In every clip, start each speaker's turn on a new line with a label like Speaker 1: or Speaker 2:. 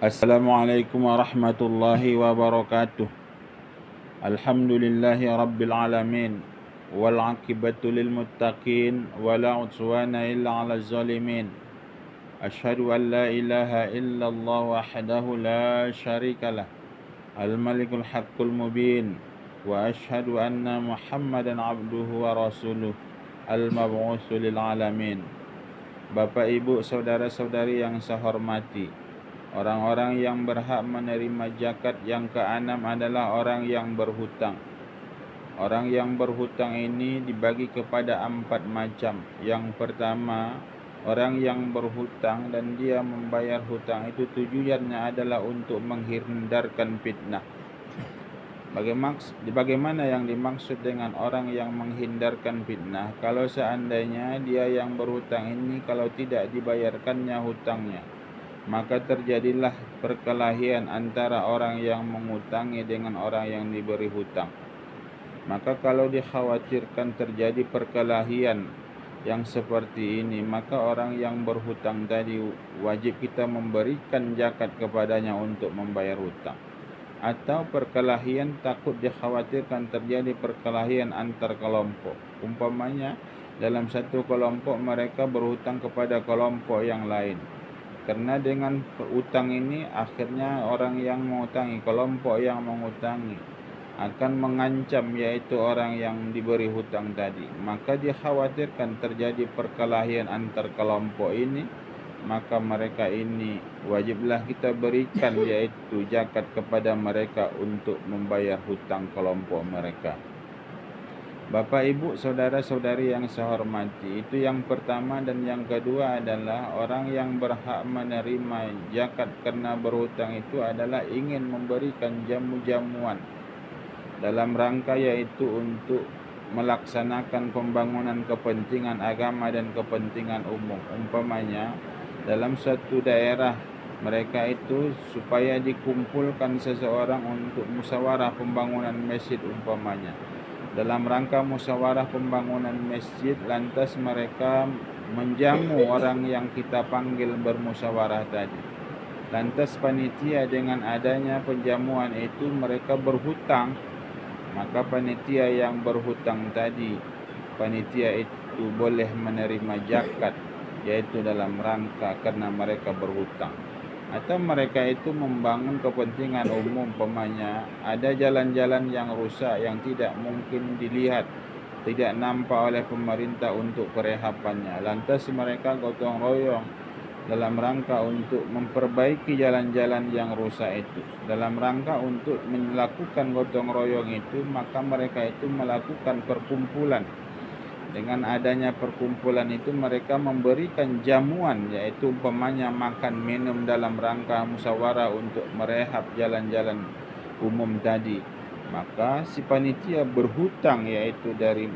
Speaker 1: Assalamualaikum warahmatullahi wabarakatuh. Alhamdulillahi rabbil alamin. Wal aqibatu lil muttaqin wala udwana illa 'alal zalimin. Asyhadu an la ilaha illallah wahdahu la syarikalah. Al malikul haqqul mubin. Wa asyhadu anna Muhammadan abduhu wa rasuluh. Al mab'utsu lil alamin. Bapak, Ibu, saudara-saudari yang saya hormati, orang-orang yang berhak menerima zakat yang keenam adalah orang yang berhutang. Orang yang berhutang ini dibagi kepada 4 macam. Yang pertama, orang yang berhutang dan dia membayar hutang itu tujuannya adalah untuk menghindarkan fitnah. Bagaimana yang dimaksud dengan orang yang menghindarkan fitnah? Kalau seandainya dia yang berhutang ini kalau tidak dibayarkannya hutangnya, maka terjadilah perkelahian antara orang yang mengutangi dengan orang yang diberi hutang. Maka kalau dikhawatirkan terjadi perkelahian yang seperti ini, maka orang yang berhutang tadi wajib kita memberikan zakat kepadanya untuk membayar hutang. Atau perkelahian, takut dikhawatirkan terjadi perkelahian antar kelompok. Umpamanya dalam satu kelompok mereka berhutang kepada kelompok yang lain. Karena dengan utang ini akhirnya orang yang mengutangi, kelompok yang mengutangi akan mengancam yaitu orang yang diberi hutang tadi. Maka dikhawatirkan terjadi perkelahian antar kelompok ini, maka mereka ini wajiblah kita berikan yaitu zakat kepada mereka untuk membayar hutang kelompok mereka. Bapak, Ibu, saudara-saudari yang saya hormati, itu yang pertama. Dan yang kedua adalah orang yang berhak menerima zakat karena berhutang itu adalah ingin memberikan jamu-jamuan dalam rangka yaitu untuk melaksanakan pembangunan kepentingan agama dan kepentingan umum. Umpamanya dalam suatu daerah mereka itu supaya dikumpulkan seseorang untuk musyawarah pembangunan masjid umpamanya. Dalam rangka musyawarah pembangunan masjid, lantas mereka menjamu orang yang kita panggil bermusyawarah tadi. Lantas panitia dengan adanya penjamuan itu mereka berhutang, maka panitia yang berhutang tadi, panitia itu boleh menerima zakat yaitu dalam rangka karena mereka berhutang. Atau mereka itu membangun kepentingan umum, umpamanya ada jalan-jalan yang rusak yang tidak mungkin dilihat, tidak nampak oleh pemerintah untuk perehapannya. Lantas mereka gotong royong dalam rangka untuk memperbaiki jalan-jalan yang rusak itu. Dalam rangka untuk melakukan gotong royong itu, maka mereka itu melakukan perkumpulan. Dengan adanya perkumpulan itu mereka memberikan jamuan yaitu umpamanya makan minum dalam rangka musyawarah untuk merehab jalan-jalan umum tadi. Maka si panitia berhutang yaitu dari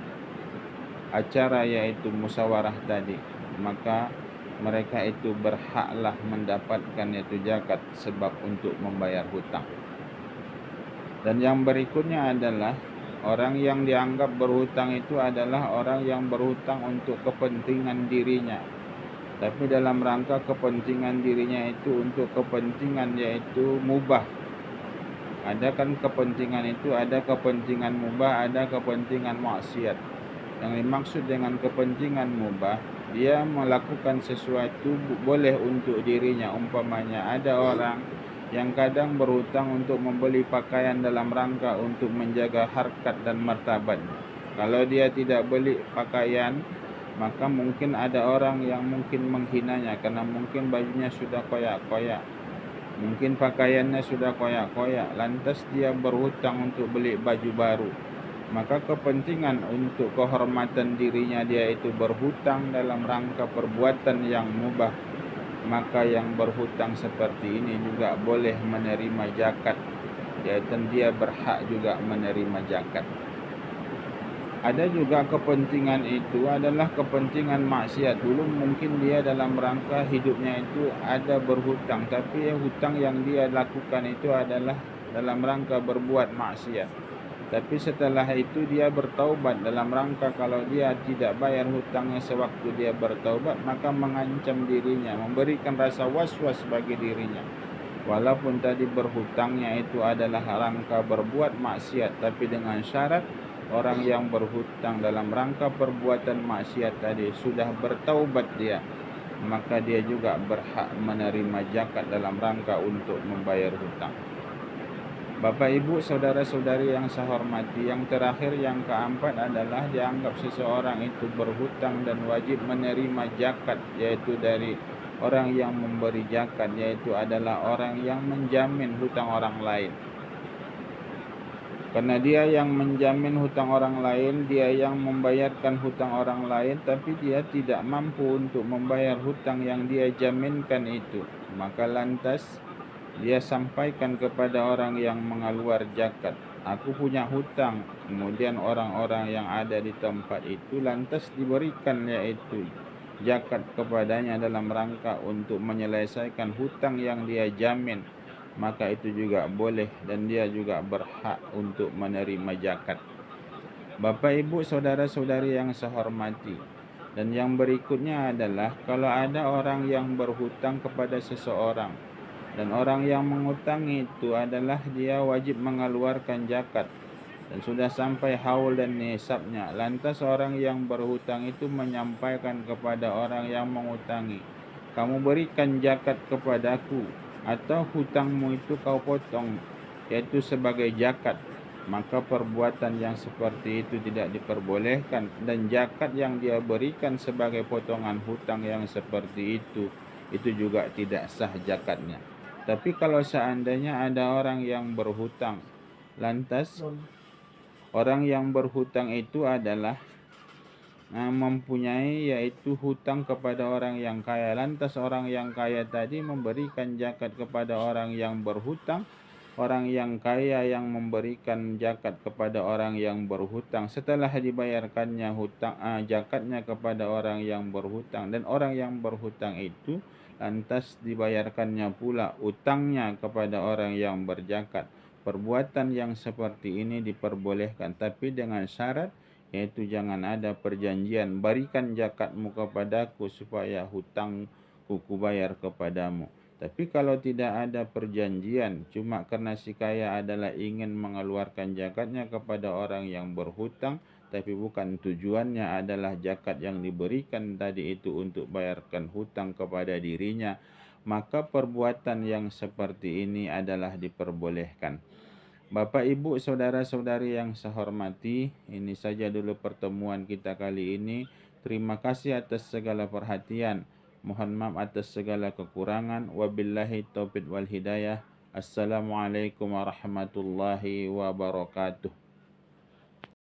Speaker 1: acara yaitu musyawarah tadi. Maka mereka itu berhaklah mendapatkan yaitu zakat sebab untuk membayar hutang. Dan yang berikutnya adalah orang yang dianggap berhutang itu adalah orang yang berhutang untuk kepentingan dirinya. Tapi dalam rangka kepentingan dirinya itu untuk kepentingan yaitu mubah. Ada kan kepentingan itu, ada kepentingan mubah, ada kepentingan maksiat. Yang dimaksud dengan kepentingan mubah, dia melakukan sesuatu boleh untuk dirinya. Umpamanya ada orang yang kadang berhutang untuk membeli pakaian dalam rangka untuk menjaga harkat dan martabat. Kalau dia tidak beli pakaian, maka mungkin ada orang yang mungkin menghinanya karena mungkin bajunya sudah koyak-koyak, mungkin pakaiannya sudah koyak-koyak. Lantas dia berhutang untuk beli baju baru. Maka kepentingan untuk kehormatan dirinya dia itu berhutang dalam rangka perbuatan yang mubah. Maka yang berhutang seperti ini juga boleh menerima zakat, yaitu dia berhak juga menerima zakat. Ada juga kepentingan itu adalah kepentingan maksiat. Dulu mungkin dia dalam rangka hidupnya itu ada berhutang, tapi hutang yang dia lakukan itu adalah dalam rangka berbuat maksiat. Tapi setelah itu dia bertaubat dalam rangka kalau dia tidak bayar hutangnya sewaktu dia bertaubat, maka mengancam dirinya, memberikan rasa was-was bagi dirinya. Walaupun tadi berhutangnya itu adalah rangka berbuat maksiat, tapi dengan syarat orang yang berhutang dalam rangka perbuatan maksiat tadi sudah bertaubat dia, maka dia juga berhak menerima zakat dalam rangka untuk membayar hutang. Bapak Ibu saudara-saudari yang saya hormati, yang terakhir yang keempat adalah dianggap seseorang itu berhutang dan wajib menerima zakat, yaitu dari orang yang memberi zakat, yaitu adalah orang yang menjamin hutang orang lain. Karena dia yang menjamin hutang orang lain, dia yang membayarkan hutang orang lain, tapi dia tidak mampu untuk membayar hutang yang dia jaminkan itu, maka lantas dia sampaikan kepada orang yang mengeluar zakat, aku punya hutang. Kemudian orang-orang yang ada di tempat itu lantas diberikan yaitu zakat kepadanya dalam rangka untuk menyelesaikan hutang yang dia jamin, maka itu juga boleh dan dia juga berhak untuk menerima zakat. Bapak Ibu saudara-saudari yang saya hormati, dan yang berikutnya adalah kalau ada orang yang berhutang kepada seseorang dan orang yang mengutangi itu adalah dia wajib mengeluarkan zakat dan sudah sampai haul dan nisabnya, lantas orang yang berhutang itu menyampaikan kepada orang yang mengutangi, kamu berikan zakat kepadaku atau hutangmu itu kau potong, yaitu sebagai zakat, maka perbuatan yang seperti itu tidak diperbolehkan, dan zakat yang dia berikan sebagai potongan hutang yang seperti itu juga tidak sah zakatnya. Tapi kalau seandainya ada orang yang berhutang, lantas orang yang berhutang itu adalah mempunyai yaitu hutang kepada orang yang kaya, lantas orang yang kaya tadi memberikan zakat kepada orang yang berhutang, orang yang kaya yang memberikan zakat kepada orang yang berhutang setelah dibayarkannya hutang zakatnya kepada orang yang berhutang, dan orang yang berhutang itu lantas dibayarkannya pula utangnya kepada orang yang berzakat. Perbuatan yang seperti ini diperbolehkan, tapi dengan syarat, yaitu jangan ada perjanjian, berikan zakatmu kepadaku supaya hutangku kubayar kepadamu. Tapi kalau tidak ada perjanjian, cuma karena si kaya adalah ingin mengeluarkan zakatnya kepada orang yang berhutang, tapi bukan tujuannya adalah zakat yang diberikan tadi itu untuk bayarkan hutang kepada dirinya, maka perbuatan yang seperti ini adalah diperbolehkan. Bapak, Ibu, saudara-saudari yang saya hormati, ini saja dulu pertemuan kita kali ini. Terima kasih atas segala perhatian. Mohon maaf atas segala kekurangan. Wabillahi taufiq wal hidayah. Assalamualaikum warahmatullahi wabarakatuh.